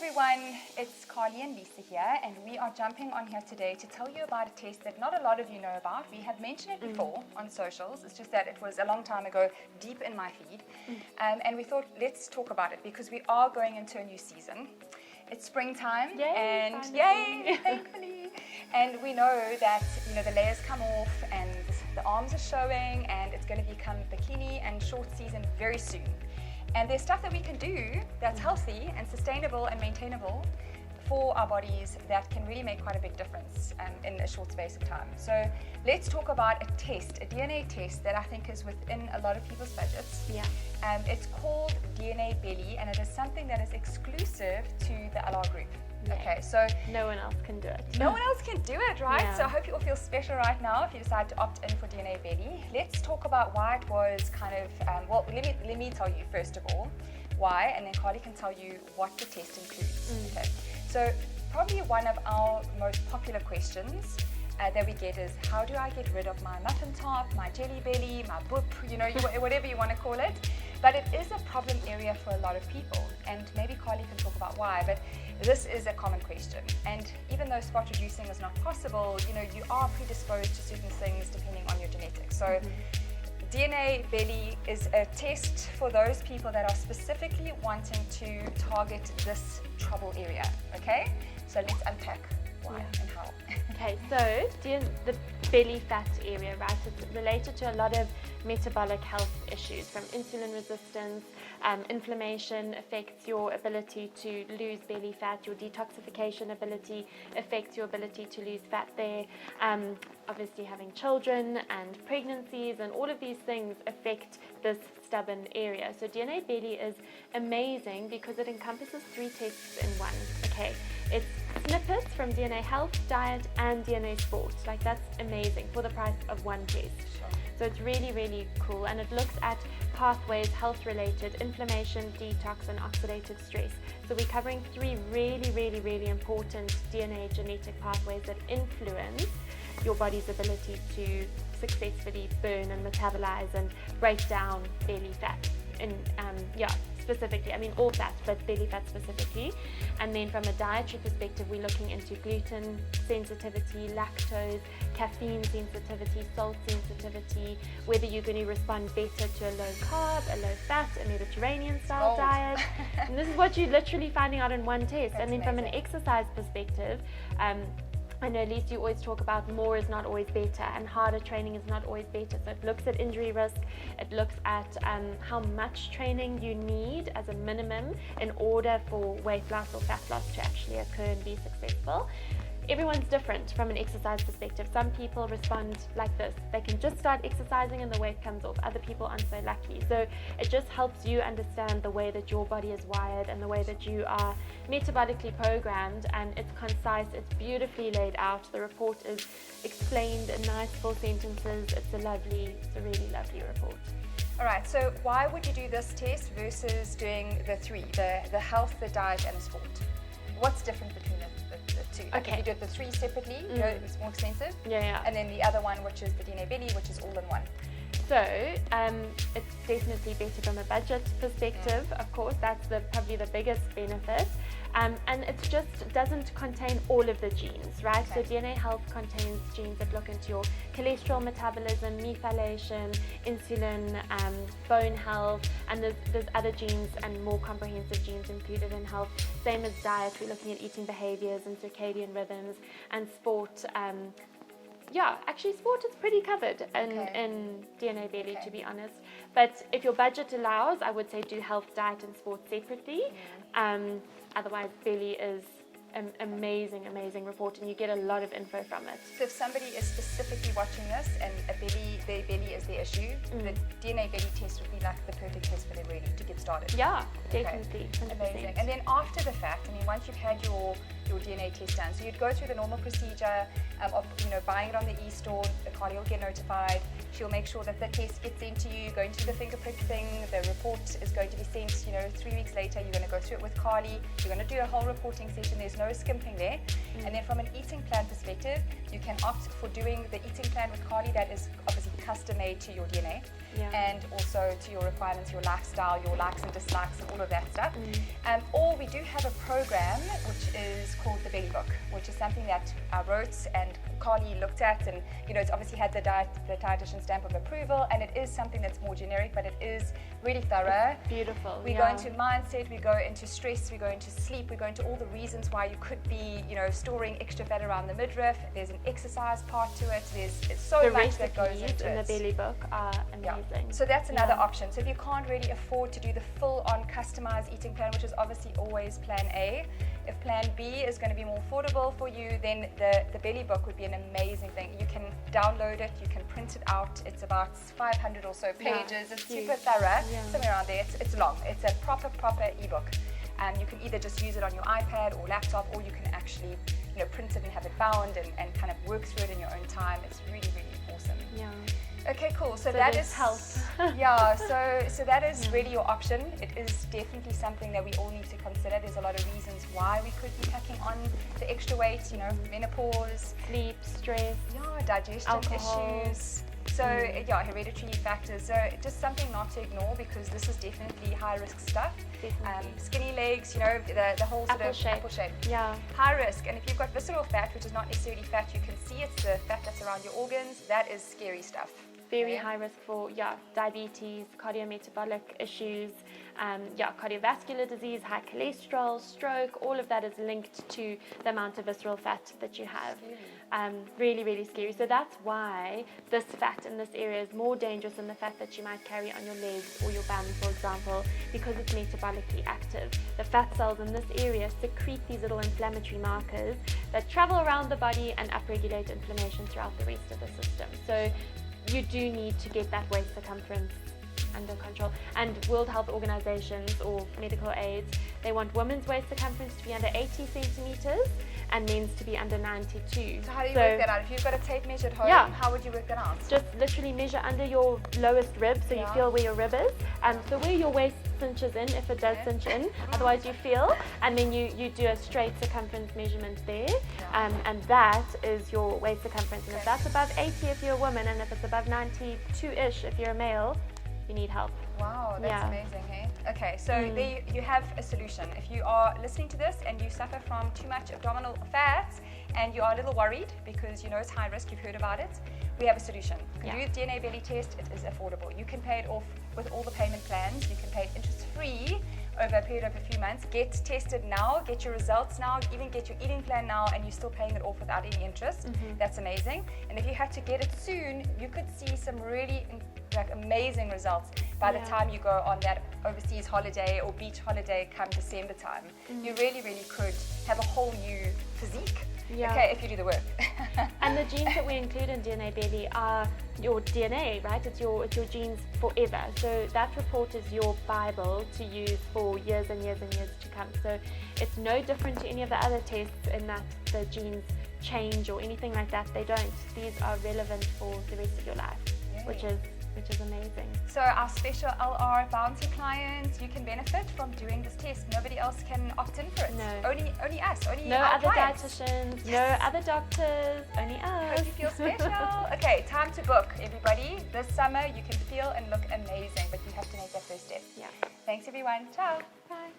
everyone, it's Carly and Lisa here, and we are jumping on here today to tell you about a test that not a lot of you know about. We have mentioned it before on socials. It's just that it was a long time ago, deep in my feed, and we thought, let's talk about it because we are going into a new season. It's springtime, and yay, thankfully. And we know that, you know, the layers come off and the arms are showing, and it's going to become bikini and short season very soon. And there's stuff that we can do that's healthy and sustainable and maintainable for our bodies that can really make quite a big difference in a short space of time. So let's talk about a test, a DNA test that I think is within a lot of people's budgets. Yeah. It's called DNA Belly, and it is something that is exclusive to the LR group. Yeah. Okay, so no one else can do it. No one else can do it, right? Yeah. So I hope you all feel special right now if you decide to opt in for DNA Belly. Let's talk about why it was kind of, well, let me tell you first of all why, and then Carly can tell you what the test includes. Okay. So probably one of our most popular questions that we get is, how do I get rid of my muffin top, my jelly belly, my boop, you know, whatever you want to call it. But it is a problem area for a lot of people, and maybe Carly can talk about why, but this is a common question. And even though spot reducing is not possible, you know, you are predisposed to certain things depending on your genetics. So DNA Belly is a test for those people that are specifically wanting to target this trouble area, okay? So let's unpack why and how. Okay, so the belly fat area, right, it's related to a lot of metabolic health issues, from insulin resistance, inflammation affects your ability to lose belly fat, your detoxification ability affects your ability to lose fat there, obviously having children and pregnancies and all of these things affect this stubborn area. So DNA Belly is amazing because it encompasses 3 tests in one. Okay, it's snippets from DNA Health, Diet and DNA Sport. Like, that's amazing for the price of one test. So it's really, really cool, and it looks at pathways health related, inflammation, detox and oxidative stress. So we're covering 3 really, really, really important DNA genetic pathways that influence your body's ability to successfully burn and metabolize and break down belly fat. And specifically, I mean all fat, but belly fat specifically. And then from a dietary perspective, we're looking into gluten sensitivity, lactose, caffeine sensitivity, salt sensitivity, whether you're going to respond better to a low carb, a low fat, a Mediterranean style diet. And this is what you're literally finding out in one test. That's and then amazing. from an exercise perspective, I know, Lisa, you always talk about more is not always better, and harder training is not always better. So it looks at injury risk, it looks at how much training you need as a minimum in order for weight loss or fat loss to actually occur and be successful. Everyone's different from an exercise perspective. Some people respond like this. They can just start exercising and the weight comes off. Other people aren't so lucky. So it just helps you understand the way that your body is wired and the way that you are metabolically programmed, and it's concise, it's beautifully laid out. The report is explained in nice full sentences. It's a really lovely report. All right, so why would you do this test versus doing the 3, the health, the diet and the sport? What's different between the 2? Like, if you do the 3 separately, you know, it's more expensive. Yeah. And then the other one, which is the DNA Belly, which is all in one. So it's definitely better from a budget perspective. Of course, that's probably the biggest benefit. And it just doesn't contain all of the genes, right? Okay. So DNA Health contains genes that look into your cholesterol metabolism, methylation, insulin, bone health, and there's other genes and more comprehensive genes included in health. Same as diet, we're looking at eating behaviors and circadian rhythms, and sport. Actually sport is pretty covered in DNA Belly, to be honest. But if your budget allows, I would say do health, diet and sport separately. Otherwise, Belly is an amazing report, and you get a lot of info from it. So if somebody is specifically watching this and their belly is the issue, the DNA Belly test would be like the perfect test for them really to get started. Yeah, definitely. 100%. Amazing. And then after the fact, I mean, once you've had your DNA test done, so you'd go through the normal procedure of, you know, buying it on the e-store. The Carly will get notified. She'll make sure that the test gets sent to you, going through the finger prick thing. The report is going to be sent, you know, 3 weeks later. You're going to go through it with Carly. You're going to do a whole reporting session. There's no skimping there. And then from an eating plan perspective, you can opt for doing the eating plan with Carly that is obviously custom made to your DNA Yeah. and also to your requirements, your lifestyle, your likes and dislikes, and all of that stuff. Or we do have a program which is called the Belly Book, which is something that I wrote and Carly looked at, and it's obviously had the dietitian stamp of approval, and it is something that's more generic, but it is really thorough. It's beautiful. We go into mindset, we go into stress, we go into sleep, we go into all the reasons why you could be, storing extra fat around the midriff. There's an exercise part to it. It's so the much that goes into in it. the Belly Book are amazing. So that's another option. So if you can't really afford to do the full-on customized eating plan, which is obviously always plan A, if plan B is going to be more affordable for you, then the Belly Book would be an amazing thing. You can download it, you can print it out. It's about 500 or so pages. It's super thorough, somewhere around there. It's long. It's a proper ebook. You can either just use it on your iPad or laptop, or you can actually print it and have it bound and kind of work through it in your own time. It's really, really awesome. Yeah. Okay, cool. So that is health. Yeah, so that is really your option. It is definitely something that we all need to consider. There's a lot of reasons why we could be packing on the extra weight, menopause, Sleep, stress, digestion alcohol issues. So hereditary factors. So just something not to ignore, because this is definitely high risk stuff. Skinny legs, the whole sort of apple shape. Yeah. High risk. And if you've got visceral fat, which is not necessarily fat you can see, it's the fat that's around your organs, that is scary stuff. Very high risk for diabetes, cardiometabolic issues, cardiovascular disease, high cholesterol, stroke. All of that is linked to the amount of visceral fat that you have. Really, really scary. So that's why this fat in this area is more dangerous than the fat that you might carry on your legs or your bum, for example, because it's metabolically active. The fat cells in this area secrete these little inflammatory markers that travel around the body and upregulate inflammation throughout the rest of the system. So you do need to get that waist circumference under control. And World Health Organizations or medical aids, they want women's waist circumference to be under 80 centimeters and men's to be under 92. So how do you work that out? If you've got a tape measure at home, how would you work that out? Just literally measure under your lowest rib, so you feel where your rib is. So where your waist cinches in, if it does cinch in, otherwise you feel, and then you do a straight circumference measurement there, and that is your waist circumference. And if that's above 80 if you're a woman, and if it's above 92-ish if you're a male, you need help. Wow, that's amazing, hey? Okay, so there you have a solution. If you are listening to this and you suffer from too much abdominal fat and you are a little worried because it's high risk, you've heard about it, we have a solution. You can do the DNA belly test, it is affordable. You can pay it off with all the payment plans. You can pay it interest-free over a period of a few months. Get tested now, get your results now, even get your eating plan now, and you're still paying it off without any interest. That's amazing. And if you had to get it soon, you could see some really amazing results by the time you go on that overseas holiday or beach holiday come December time. You really, really could have a whole new physique. Okay, if you do the work. And the genes that we include in DNA Belly are your DNA, right? It's your genes forever. So that report is your Bible to use for years and years and years to come. So it's no different to any of the other tests in that the genes change or anything like that. They don't. These are relevant for the rest of your life, which is amazing. So our special LR bounty clients, you can benefit from doing this test. Nobody else can opt in for it. No. Only us. Only no our other clients. Dietitians, no other doctors, only us. Hope you feel special. Okay, time to book, everybody. This summer you can feel and look amazing, but you have to make that first step. Yeah. Thanks everyone. Ciao. Bye.